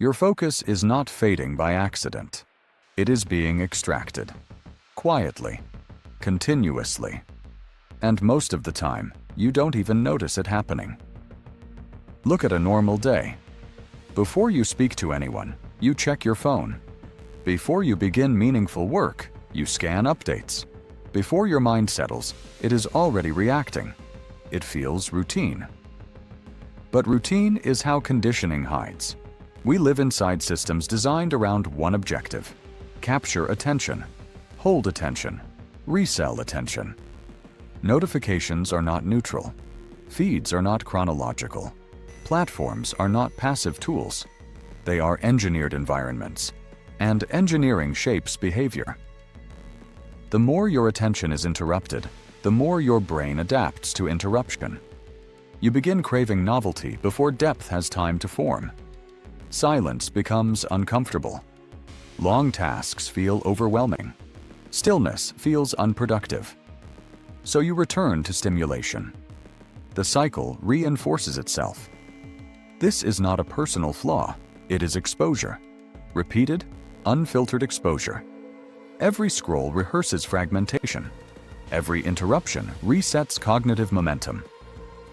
Your focus is not fading by accident. It is being extracted. Quietly. Continuously. And most of the time, you don't even notice it happening. Look at a normal day. Before you speak to anyone, you check your phone. Before you begin meaningful work, you scan updates. Before your mind settles, it is already reacting. It feels routine. But routine is how conditioning hides. We live inside systems designed around one objective: capture attention, hold attention, resell attention. Notifications are not neutral. Feeds are not chronological. Platforms are not passive tools. They are engineered environments. And engineering shapes behavior. The more your attention is interrupted, the more your brain adapts to interruption. You begin craving novelty before depth has time to form. Silence becomes uncomfortable. Long tasks feel overwhelming. Stillness feels unproductive. So you return to stimulation. The cycle reinforces itself. This is not a personal flaw, it is exposure. Repeated, unfiltered exposure. Every scroll rehearses fragmentation. Every interruption resets cognitive momentum.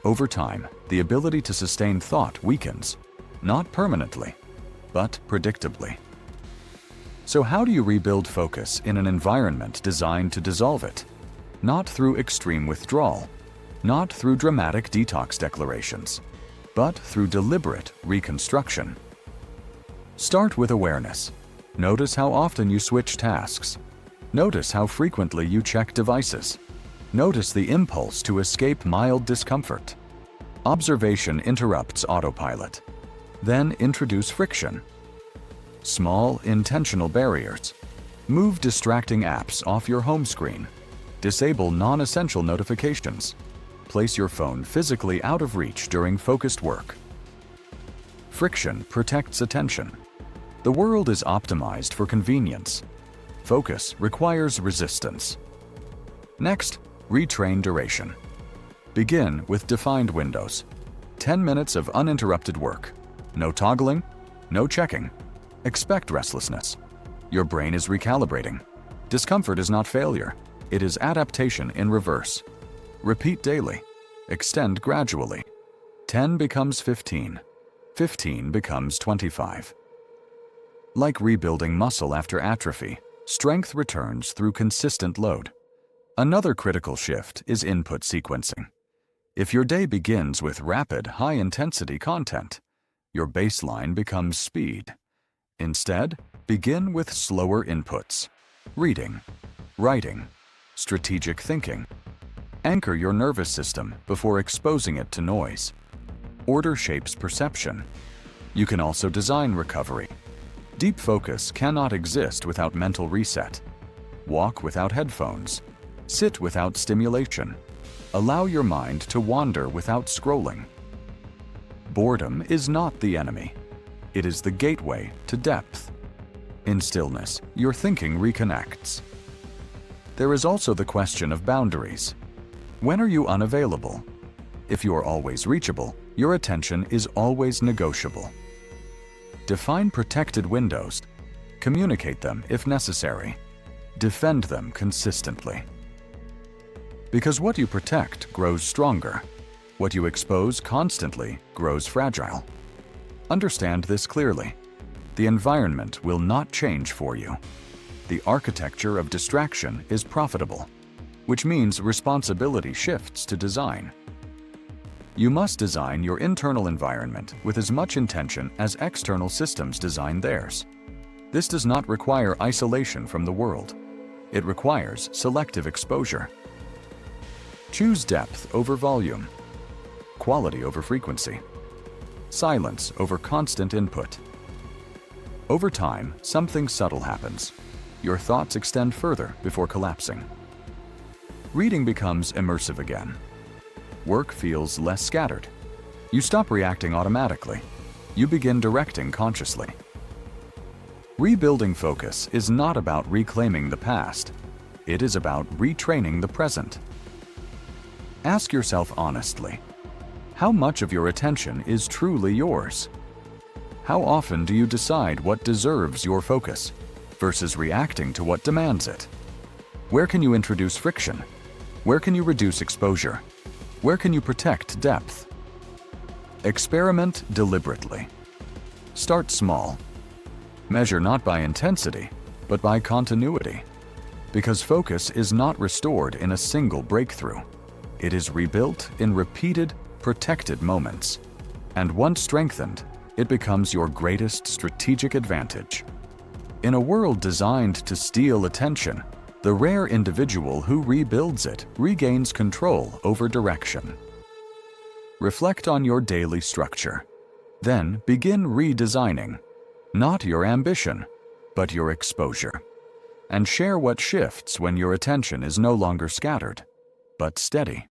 Over time, the ability to sustain thought weakens, not permanently, but predictably. So how do you rebuild focus in an environment designed to dissolve it? Not through extreme withdrawal, not through dramatic detox declarations, but through deliberate reconstruction. Start with awareness. Notice how often you switch tasks. Notice how frequently you check devices. Notice the impulse to escape mild discomfort. Observation interrupts autopilot. Then introduce friction. Small, intentional barriers. Move distracting apps off your home screen. Disable non-essential notifications. Place your phone physically out of reach during focused work. Friction protects attention. The world is optimized for convenience. Focus requires resistance. Next, retrain duration. Begin with defined windows. 10 minutes of uninterrupted work. No toggling, no checking. Expect restlessness. Your brain is recalibrating. Discomfort is not failure. It is adaptation in reverse. Repeat daily. Extend gradually. 10 becomes 15. 15 becomes 25. Like rebuilding muscle after atrophy, strength returns through consistent load. Another critical shift is input sequencing. If your day begins with rapid, high-intensity content, your baseline becomes speed. Instead, begin with slower inputs. Reading, writing, strategic thinking. Anchor your nervous system before exposing it to noise. Order shapes perception. You can also design recovery. Deep focus cannot exist without mental reset. Walk without headphones. Sit without stimulation. Allow your mind to wander without scrolling. Boredom is not the enemy. It is the gateway to depth. In stillness, your thinking reconnects. There is also the question of boundaries. When are you unavailable? If you are always reachable, your attention is always negotiable. Define protected windows. Communicate them if necessary. Defend them consistently. Because what you protect grows stronger. What you expose constantly grows fragile. Understand this clearly. The environment will not change for you. The architecture of distraction is profitable, which means responsibility shifts to design. You must design your internal environment with as much intention as external systems design theirs. This does not require isolation from the world. It requires selective exposure. Choose depth over volume, quality over frequency, silence over constant input. Over time, something subtle happens. Your thoughts extend further before collapsing. Reading becomes immersive again. Work feels less scattered. You stop reacting automatically. You begin directing consciously. Rebuilding focus is not about reclaiming the past. It is about retraining the present. Ask yourself honestly, how much of your attention is truly yours? How often do you decide what deserves your focus versus reacting to what demands it? Where can you introduce friction? Where can you reduce exposure? Where can you protect depth? Experiment deliberately. Start small. Measure not by intensity, but by continuity. Because focus is not restored in a single breakthrough. It is rebuilt in repeated, protected moments. And once strengthened, it becomes your greatest strategic advantage. In a world designed to steal attention, the rare individual who rebuilds it regains control over direction. Reflect on your daily structure. Then begin redesigning, not your ambition, but your exposure. And share what shifts when your attention is no longer scattered, but steady.